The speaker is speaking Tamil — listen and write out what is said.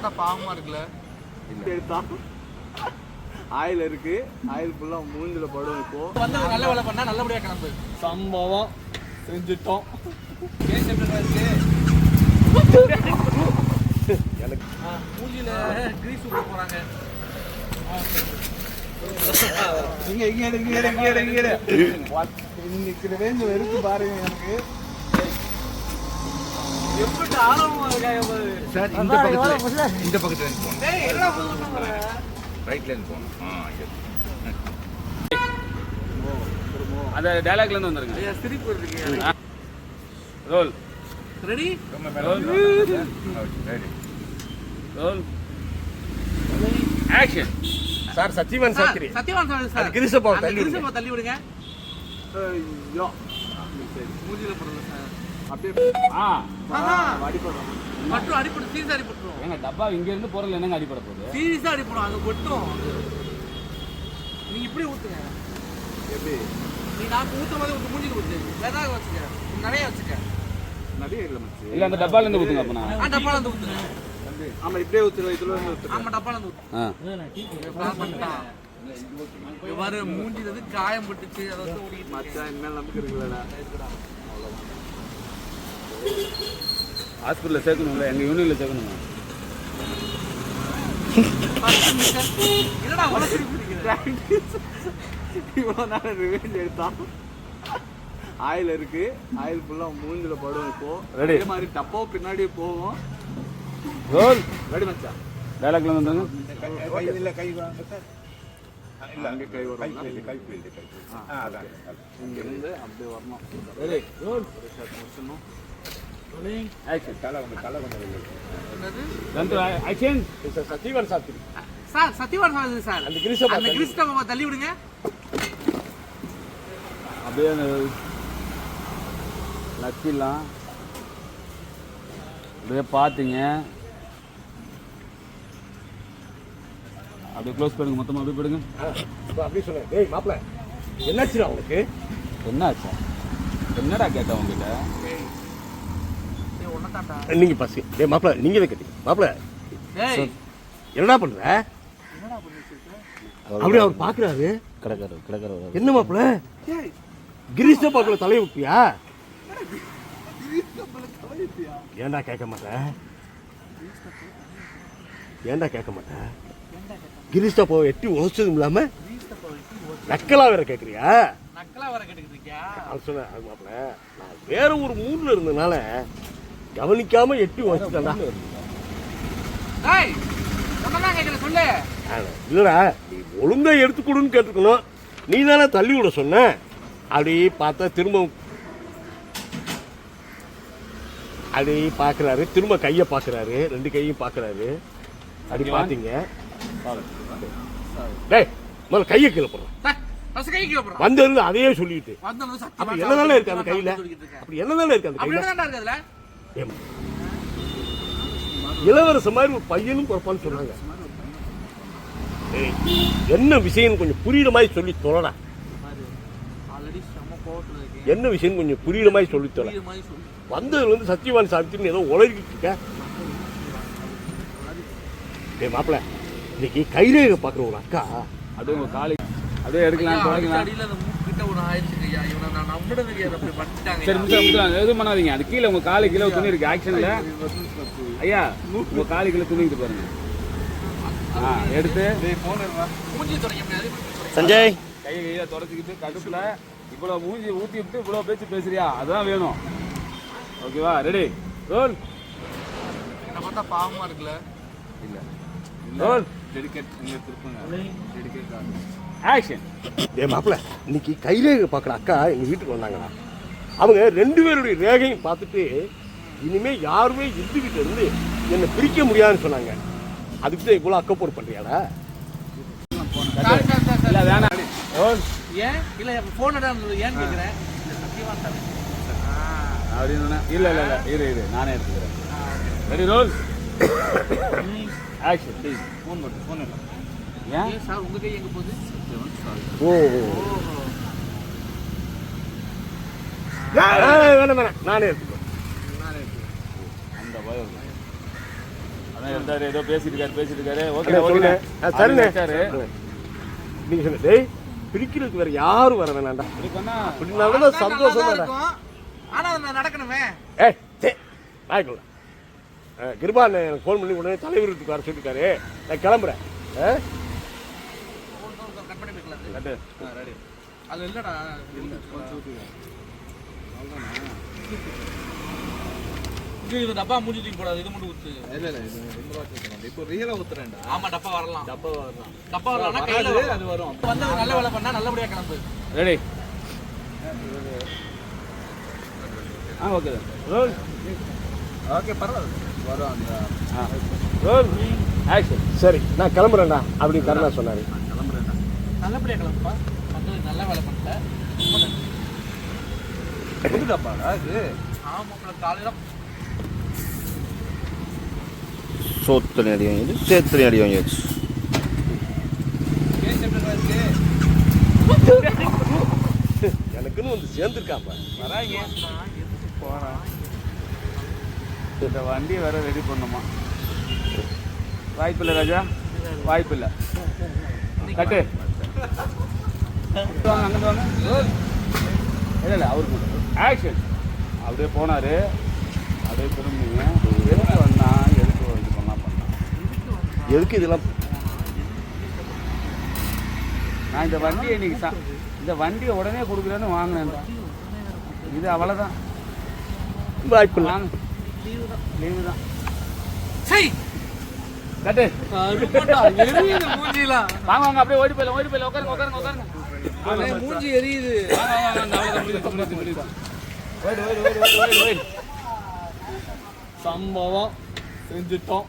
பார்த்தா பாவமா இருக்குல்ல. எடுத்தா ஆயில் இருக்கு, ஆயில் ஃபுல்லா மூஞ்சில படும். இப்போ வந்து நல்ல வேலை பண்ணா நல்லபடியா கிளம்பு. சம்பவம் செஞ்சுட்டோம். கேஸ் எப்படி இருக்கு? எனக்கு மூஞ்சில கிரீஸ் ஊத்த போறாங்க. இன்னைக்கு ரேஞ்ச் இருக்கு பாருங்க. எனக்கு எப்படி ஆரம்பமா இருக்கா சார்? இந்த பக்கத்துல இருந்து போகணும். டேய் என்ன சொல்றீங்க? ரைட்ல இருந்து போகணும். அந்த டயலாக்ல இருந்து வந்துருங்க. ஐயா சிரிப்பு இருக்கு. Roll ready? Roll action. Sir Sathyavan Shastri Sathyavan sir கிரிசப்பா தள்ளி விடுங்க. ஐயோ மூஞ்சில போடுங்க சார். அப்படியே அடிபடும். மட்டும் அடிபடும். சீரியஸா அடிபட்டுரும். ஏங்க டப்பா இங்க இருந்து போறதுல என்னங்க அடிபட போகுது? சீரியஸா அடிபடும். அது கொட்டும். நீங்க இப்படி ஊத்துங்க. எப்படி நீ நான் ஊத்தும் போது உங்க மூஞ்சில ஊத்து. வேற வச்சுக்க. நிறைய வச்சுக்க. நிறைய இல்ல மச்சி. இல்ல அந்த டப்பால இருந்து ஊத்துங்க அப்பனா. டப்பால இருந்து ஊத்துங்க. ஆமா இப்படியே ஊத்துற. இதுல இருந்து ஊத்துற. ஆமா டப்பால இருந்து ஊத்து. பிளான் பண்ணிட்டான். இவரு மூஞ்சில வந்து காயம் பட்டுச்சு. அத வந்து ஓடிட்டு மச்சான் இனிமேல் நமக்கு இருக்குல்லடா. ஹாஸ்பிடல்ல சேர்க்கணும்ல, எங்க யூனியன்ல சேர்க்கணுமா? என்னடா வளர்ச்சி பிடிக்குது? இவ்வளோ நேரம் ரிவெஞ்ச் எடுத்தான். ஆயில் இருக்கு, ஆயில் ஃபுல்லா மூஞ்சில படும். இப்போ ரெடி. அதே மாதிரி டப்போ பின்னாடியே போவோம். ரோல் ரெடி மச்சான். டயலாக்ல இருந்து வந்துருங்க. இல்ல கை வாங்க சார். இல்ல அங்கே கை வரும். கை அதான். இங்க இருந்து அப்படியே வரணும். ரெடி ரோல் ஒரு ஷாட் முடிச்சணும். ஆக்ஷன். தலை கொஞ்சம் என்னது? வந்து action. Satyavan Shastri sir Satyavan sir அந்த கிரிசப்பா அந்த கிறிஸ்டவ தள்ளி விடுங்க. அப்படியே லக்கிலாம் அப்படியே பார்த்தீங்க. அப்படியே க்ளோஸ் பண்ணுங்க, மொத்தமாக அப்படியே போடுங்க. அப்படி சொன்னேன். டேய் மாப்ள என்னாச்சுடா உங்களுக்கு? என்ன ஆச்சா? என்னடா கேட்டேன் உங்ககிட்ட? டேய் ஒண்ணாடா. நீங்க பசி. டேய் மாப்ள நீங்க தான் கேட்டீங்க. மாப்ள டேய் என்னடா பண்ற? என்னடா பண்ணிட்டு இருக்க? அப்படியே அவர் பாக்குறாரு. கிடக்கிற என்ன மாப்ள? டேய் கிரிசப்பாக்குள்ள தலைய விட்டியா? ஏன்டா கேட்க மாட்டேன்? ஏன்டா கேட்க மாட்டேன்? கிரிஸ்டப்போ எட்டி உதச்சதும் இல்லாம நக்கலா வேற கேட்குறியா? நக்கலா வர கேட்டுக்கிட்டு இருக்கியா? நான் சொன்னேன் அது மாப்ள, நான் வேற ஒரு மூட்ல இருந்தனால கவனிக்காம எட்டி உதச்சிட்டா. டேய் சொன்னா கேக்கல சொல்லு. இல்லடா நீ ஒழுங்கா எடுத்துக்கொடுன்னு கேட்டுக்கணும். நீ தானே தள்ளி விட சொன்ன. அப்படி பார்த்தா திரும்ப அப்படி பார்க்குறாரு. திரும்ப கையை பார்க்குறாரு. ரெண்டு கையும் பார்க்குறாரு. அப்படி பார்த்தீங்க. டேய் முதல்ல கையை கீழே போடுறோம். டேய் ஃபர்ஸ்ட் கை கீழ போடுறா. வந்திருந்து அதையே சொல்லிட்டு வந்தனது சத்தியமா அப்படி என்னதானே இருக்கு அந்த கையில? அப்படி என்னதானே இருக்கு அந்த அப்படி கையில? என்னடா இருக்கு அதுல? இளவரச மாதிரி ஒரு பையனும் பிறப்பான்னு சொன்னாங்க. என்ன விஷயம் கொஞ்சம் புரியுற மாதிரி சொல்லி தொலைடா. ஆல்ரெடி செம கோவத்துல இருக்கு. என்ன விஷயம் கொஞ்சம் புரியுற மாதிரி சொல்லி தொலை. இது மாதிரி சொல்லு. வந்ததுல இருந்து சத்தியவான் சாப்பிட்டுன்னு ஏதோ உளறிக்கிட்டு இருக்க. டேய் மாப்பிள்ள இன்னைக்கு கைரேகை பார்க்குற ஒரு அக்கா அப்படியே உங்க காலை அப்படியே எடுக்கலாம், தொடங்கலாம். அடியில அந்த மூக்கிட்ட ஒரு ஆயிடுச்சு ஐயா. இவனை நான் நம்பிட தெரியாது. அப்படி பண்ணிட்டாங்க. சரி முத்துலாம் எதுவும் பண்ணாதீங்க. அது கீழே உங்க காலு கீழே துணி இருக்கு. ஆக்ஷன்ல ஐயா உங்க காலு கீழே துணிக்கிட்டு பாருங்க. எடுத்து மூஞ்சி துடைக்க முடியாது. சஞ்சய் கையை கையில தொடச்சிக்கிட்டு கடுப்புல இவ்வளவு மூஞ்சி ஊத்தி விட்டு இவ்வளவு பேச்சு பேசுறியா? அதுதான் வேணும். ஓகேவா? Ready role. என்ன பார்த்தா பாவமா இருக்குல்ல. இல்ல ரோல். டெடிகேட் நீங்க திருப்புங்க. Dedicate action. டேய் மாப்பிள்ள இன்னைக்கு கைரேகை பார்க்குற அக்கா எங்கள் வீட்டுக்கு வந்தாங்கடா. அவங்க ரெண்டு பேருடைய ரேகையும் பார்த்துட்டு இனிமே யாருமே இருந்துக்கிட்டு இருந்து என்னை பிரிக்க முடியாதுன்னு சொன்னாங்க. அதுக்கு தான் இவ்வளோ அக்கப்போர் பண்ணுறியாடா? இல்ல வேணாம். ரோல். ஏன் இல்ல போன் ஏன்னு கேக்குறேன். சத்தியவான் சார் அப்படின்னு இல்ல இல்ல இல்ல இரு இரு நானே எடுத்துக்கிறேன். Ready roll action. Please phone போட்டு ஃபோன் இல்லை. ஏன் சார் உங்க கை எங்க போகுது? ஓ வேணாம் வேணாம் நானே எடுத்துக்கோ. அந்த பயம் இருந்தாரு ஏதோ பேசிட்டு இருக்காரு ஓகே அண்ணே, ஓகே சொல்லுங்க. சரிண்ணே. நீங்க சொன்ன டேய் பிரிக்கிறதுக்கு வேற யாரும் வர வேணாம்டா. இப்படி பண்ணா அப்படின்னாலும் சந்தோஷம் தானே. இருக்கும் ஆனா அது நடக்கணுமே. ஏய் சே வாய்க்குள்ள கிருபான் எனக்கு ஃபோன் பண்ணி உடனே தலைவர் வீட்டுக்கு வர சொல்லியிருக்காரு. நான் கிளம்புறேன். கட் பண்ணி வைக்கலாம். கட்டு ரெடி. அது இல்லடா இல்ல இது டப்பா மூஞ்சி தூக்கி போடாது. இது மட்டும் ஊத்து. இல்ல இல்ல இது ரொம்ப வாட்டி இப்போ ரியலா ஊத்துறேன்டா. ஆமா டப்பா வரலாம். டப்பா வரலாம்னா கையில அது வரும். வந்து நல்ல வேலை பண்ணா நல்லபடியா கிளம்பு. ரெடி ஓகே ரோல் ஓகே பரவாயில்ல வரும் அந்த ரோல் ஆக்ஷன். சரி நான் கிளம்புறேன்டா அப்படி கருணா சொன்னாரு. கிளம்புறேன்டா. நல்லபடியா கிளம்புப்பா. வந்து நல்ல வேலை பண்ணல. புதுடாப்பாடா இது. ஆமாப்ல காலையில சோத்தனை அடி வாங்கியது சேத்தனை அடி வாங்கியாச்சு. கேஸ் எப்படி இருக்கு? எனக்குன்னு வந்து சேர்ந்துருக்காப்ப. வராங்க போகிறேன். இந்த வண்டி வேற ரெடி பண்ணுமா? வாய்ப்பில்லை ராஜா, வாய்ப்பில்லை. கட்டு வாங்க அங்கிட்டு வாங்க. இல்லை அவருக்கு ஆக்ஷன். அப்படியே போனார். அப்படியே திரும்பிங்க. எதுக்கு வந்தான், எதுக்கு இது பண்ணலாம் பண்ணலாம். எதுக்கு இதெல்லாம் நான் இந்த வண்டியை இன்னைக்கு இந்த வண்டியை உடனே கொடுக்குறேன்னு வாங்கினேன். இது அவ்வளோதான். வாய்ப்பில்லை. வாங்க லீவு தான். சை கட்டு எரியுது மூஞ்சிலாம். வாங்க வாங்க அப்படியே ஓடி போயிடலாம் உட்காருங்க. அவன் மூஞ்சி எரியுது. ஓடி சம்பவம் செஞ்சுட்டோம்.